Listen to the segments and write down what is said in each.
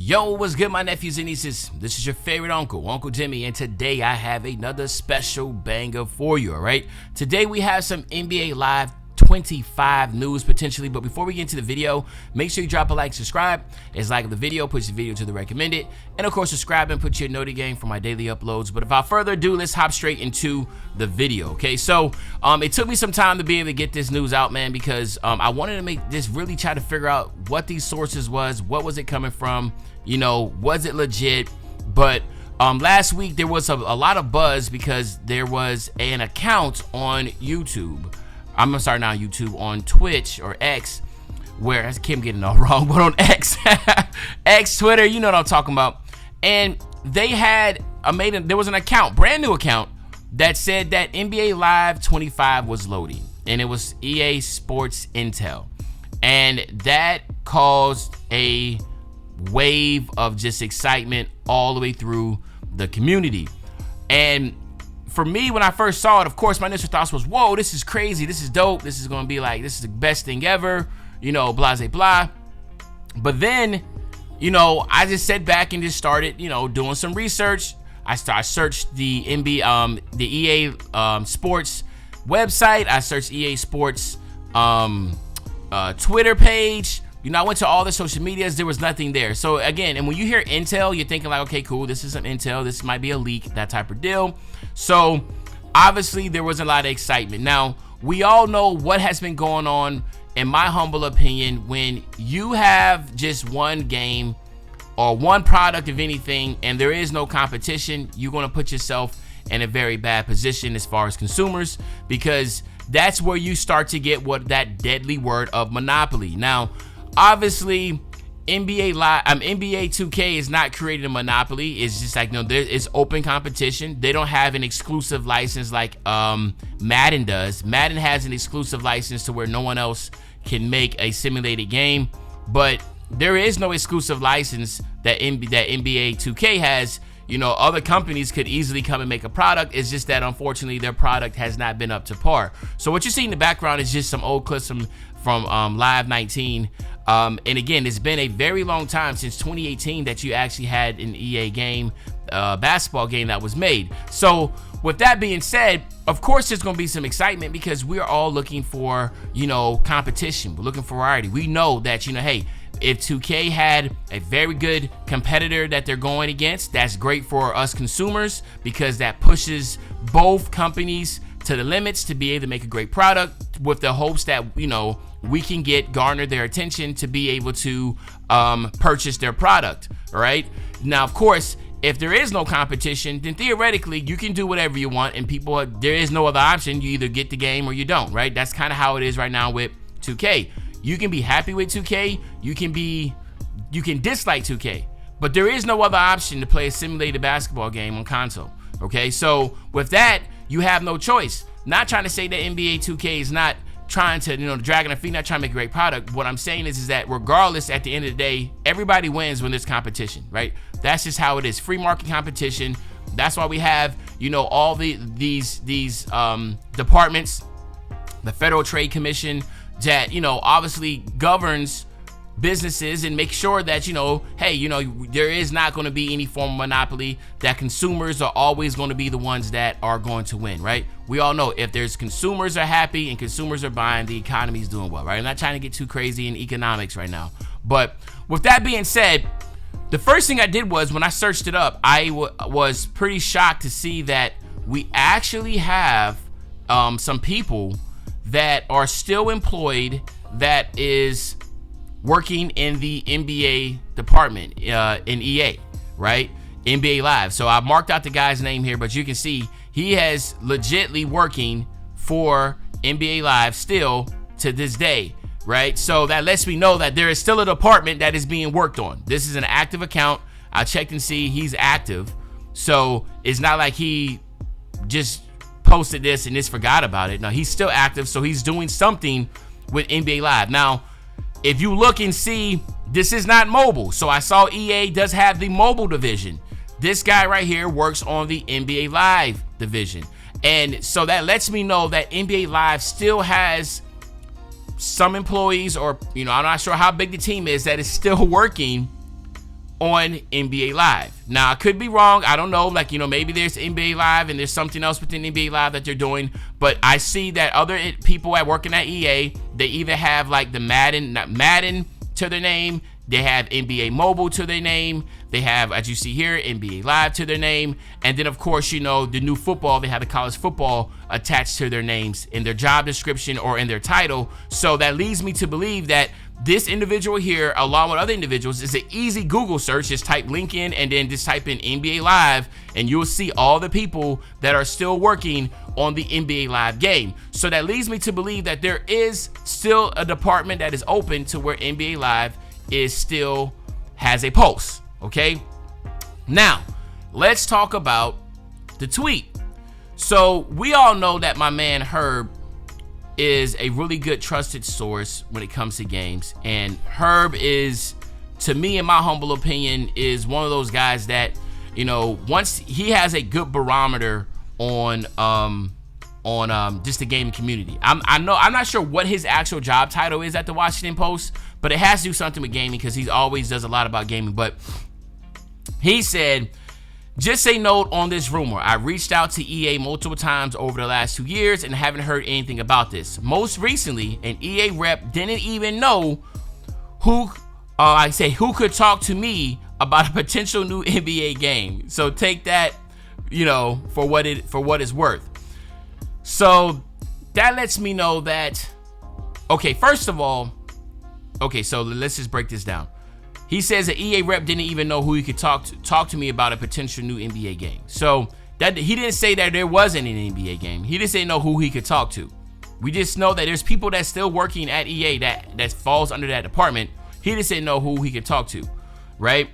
Yo, what's good, my nephews and nieces? This is your favorite uncle, Uncle Jimmy, and today I have another special banger for you, all right? Today we have some NBA Live 25 news potentially, but before we get into the video, make sure you drop a like, subscribe. It's like the video, push the video to the recommended, and of course subscribe and put your noti game for my daily uploads. But without further ado, let's hop straight into the video. Okay, so it took me some time to be able to get this news out, man, because I wanted to make this really try to figure out what these sources was, what was it coming from, you know, was it legit? But last week there was a lot of buzz because there was an account on YouTube. I'm gonna start now YouTube, on Twitch or X, where I keep getting it all wrong, but on X, X, Twitter, you know what I'm talking about. And they had there was an account, brand new account, that said that NBA Live 25 was loading, and it was EA Sports Intel, and that caused a wave of just excitement all the way through the community. And for me, when I first saw it, of course, my initial thoughts was, whoa, this is crazy. This is dope. This is going to be like, this is the best thing ever, you know, blah, blah, blah. But then, you know, I just sat back and just started, you know, doing some research. I searched the EA Sports website. I searched EA Sports Twitter page. You know, I went to all the social medias. There was nothing there. So again, and when you hear intel, you're thinking like, okay, cool, this is some intel. This might be a leak, that type of deal. So obviously there was a lot of excitement. Now, we all know what has been going on, in my humble opinion, when you have just one game or one product of anything and there is no competition, you're going to put yourself in a very bad position as far as consumers, because that's where you start to get that deadly word of monopoly. Now, obviously, NBA 2K is not creating a monopoly. It's just like, no, it's open competition. They don't have an exclusive license like Madden does. Madden has an exclusive license to where no one else can make a simulated game, but there is no exclusive license that NBA 2K has. You know, other companies could easily come and make a product. It's just that unfortunately their product has not been up to par. So what you see in the background is just some old clips from Live 19. And again, it's been a very long time, since 2018, that you actually had an EA game, basketball game that was made. So with that being said, of course there's going to be some excitement, because we're all looking for, you know, competition. We're looking for variety. We know that, you know, hey, if 2K had a very good competitor that they're going against, that's great for us consumers, because that pushes both companies to the limits to be able to make a great product, with the hopes that, you know, we can garner their attention to be able to purchase their product. All right. Now, of course, if there is no competition, then theoretically you can do whatever you want, and there is no other option. You either get the game or you don't, right? That's kind of how it is right now with 2K. You can be happy with 2K, you can dislike 2K, but there is no other option to play a simulated basketball game on console. Okay, so with that, you have no choice. Not trying to say that NBA 2K is not trying to, you know, dragging their feet, not trying to make a great product. What I'm saying is that regardless, at the end of the day, everybody wins when there's competition, right? That's just how it is. Free market competition. That's why we have, you know, all these departments, the Federal Trade Commission, that, you know, obviously governs businesses and make sure that, you know, hey, you know, there is not going to be any form of monopoly, that consumers are always going to be the ones that are going to win, right? We all know if there's consumers are happy and consumers are buying, the economy is doing well, right? I'm not trying to get too crazy in economics right now, but with that being said, the first thing I did was, when I searched it up, I was pretty shocked to see that we actually have some people that are still employed, that is working in the NBA department in EA, right? NBA Live. So I marked out the guy's name here, but you can see he has legitly working for NBA Live still to this day, right? So that lets me know that there is still a department that is being worked on. This is an active account. I checked and see he's active. So it's not like he just posted this and just forgot about it. No, he's still active, so he's doing something with NBA Live. Now, if you look and see, this is not mobile. So I saw EA does have the mobile division. This guy right here works on the NBA Live division. And so that lets me know that NBA Live still has some employees, or, you know, I'm not sure how big the team is, that is still working on NBA Live. Now, I could be wrong. I don't know. Like, maybe there's NBA Live and there's something else within NBA Live that they're doing. But I see that other people working at EA, they either have like the Madden to their name. They have NBA Mobile to their name. They have, as you see here, NBA Live to their name. And then, of course, the new football, they have the college football attached to their names in their job description or in their title. So that leads me to believe that this individual here, along with other individuals, is an easy Google search. Just type link in and then just type in NBA Live, and you'll see all the people that are still working on the NBA Live game. So that leads me to believe that there is still a department that is open to where NBA Live still has a pulse. Okay, now let's talk about the tweet. So we all know that my man Herb is a really good trusted source when it comes to games, and Herb is, to me, in my humble opinion, is one of those guys that, once he has a good barometer on just the gaming community. I'm not sure what his actual job title is at the Washington Post, but it has to do something with gaming because he always does a lot about gaming. But he said, just a note on this rumor. I reached out to EA multiple times over the last 2 years and haven't heard anything about this. Most recently, an EA rep didn't even know who could talk to me about a potential new NBA game. So take that, for what it's worth. So that lets me know that, okay, first of all, so let's just break this down. He says the EA rep didn't even know who he could talk to me about a potential new NBA game. So that he didn't say that there wasn't an NBA game. He just didn't know who he could talk to. We just know that there's people that's still working at EA that falls under that department. He just didn't know who he could talk to, right?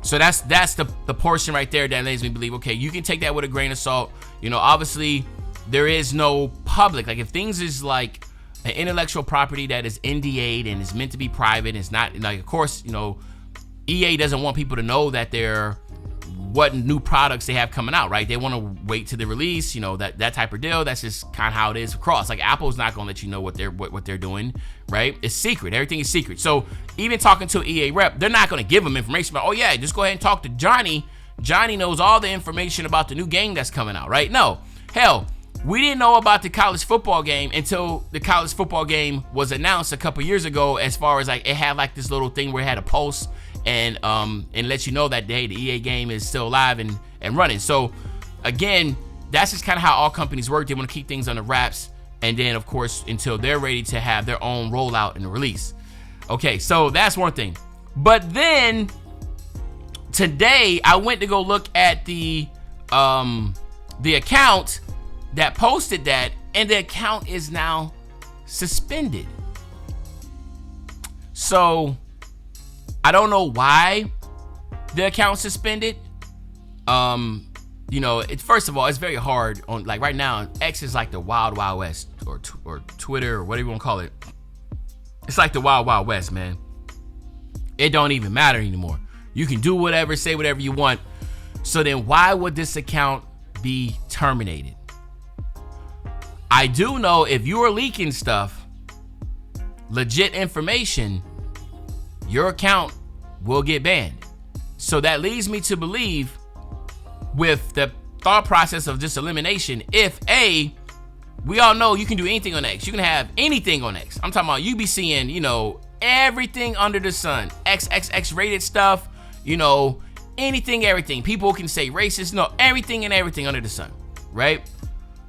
So that's the portion right there that leads me to believe, okay, you can take that with a grain of salt. Obviously there is no public. Like if things is like an intellectual property that is NDA'd and is meant to be private, it's not like, of course, EA doesn't want people to know that what new products they have coming out, right? They want to wait to the release, that type of deal. That's just kind of how it is across. Like Apple's not gonna let you know what they're doing, right? It's secret. Everything is secret. So even talking to an EA rep, they're not gonna give them information about, oh yeah, just go ahead and talk to Johnny. Johnny knows all the information about the new game that's coming out, right? No, hell. We didn't know about the college football game until the college football game was announced a couple years ago, as far as like it had like this little thing where it had a pulse and let you know that the EA game is still alive and running. So again, that's just kind of how all companies work. They want to keep things under wraps, and then of course until they're ready to have their own rollout and release. Okay, so that's one thing. But then today I went to go look at the account that posted that, and the account is now suspended. So I don't know why the account's suspended. First of all, it's very hard on, like, right now X is like the wild west, or Twitter, or whatever you want to call it. It's like the wild west, man. It don't even matter anymore. You can do whatever, say whatever you want. So then why would this account be terminated? I do know if you are leaking stuff, legit information, your account will get banned. So that leads me to believe, with the thought process of this elimination, if we all know you can do anything on X. You can have anything on X. I'm talking about you be seeing, everything under the sun. XXX rated stuff, anything, everything. People can say racist, everything and everything under the sun, right?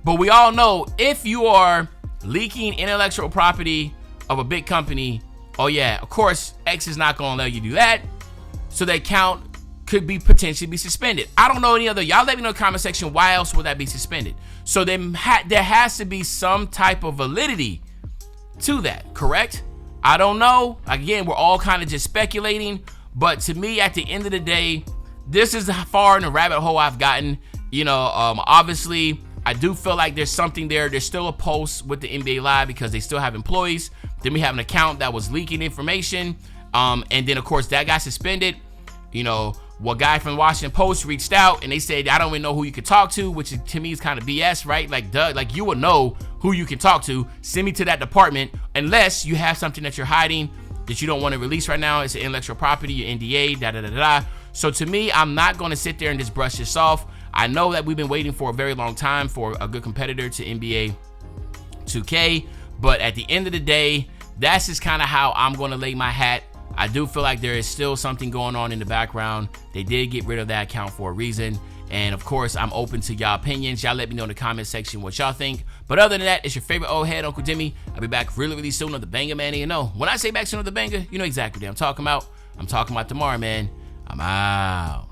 But we all know if you are leaking intellectual property of a big company, oh yeah, of course, X is not going to let you do that. So the account could be potentially be suspended. I don't know any other. Y'all let me know in the comment section, why else would that be suspended? So there has to be some type of validity to that, correct? I don't know. Again, we're all kind of just speculating. But to me, at the end of the day, this is how far in the rabbit hole I've gotten. Obviously, I do feel like there's something there. There's still a pulse with the NBA Live because they still have employees. Then we have an account that was leaking information. And then, of course, that got suspended. What guy from the Washington Post reached out and they said, I don't even know who you could talk to, which to me is kind of BS, right? Like, duh, like you will know who you can talk to. Send me to that department unless you have something that you're hiding. that you don't want to release right now. It's an intellectual property, your NDA, da da da da. So to me, I'm not going to sit there and just brush this off. I know that we've been waiting for a very long time for a good competitor to NBA 2K, but at the end of the day, that's just kind of how I'm going to lay my hat. I do feel like there is still something going on in the background. They did get rid of that account for a reason. And of course, I'm open to y'all opinions. Y'all let me know in the comment section what y'all think. But other than that, it's your favorite old head, Uncle Jimmy. I'll be back really, really soon on the Banger, man. And you know, when I say back soon on the Banger, you know exactly what I'm talking about. I'm talking about tomorrow, man. I'm out.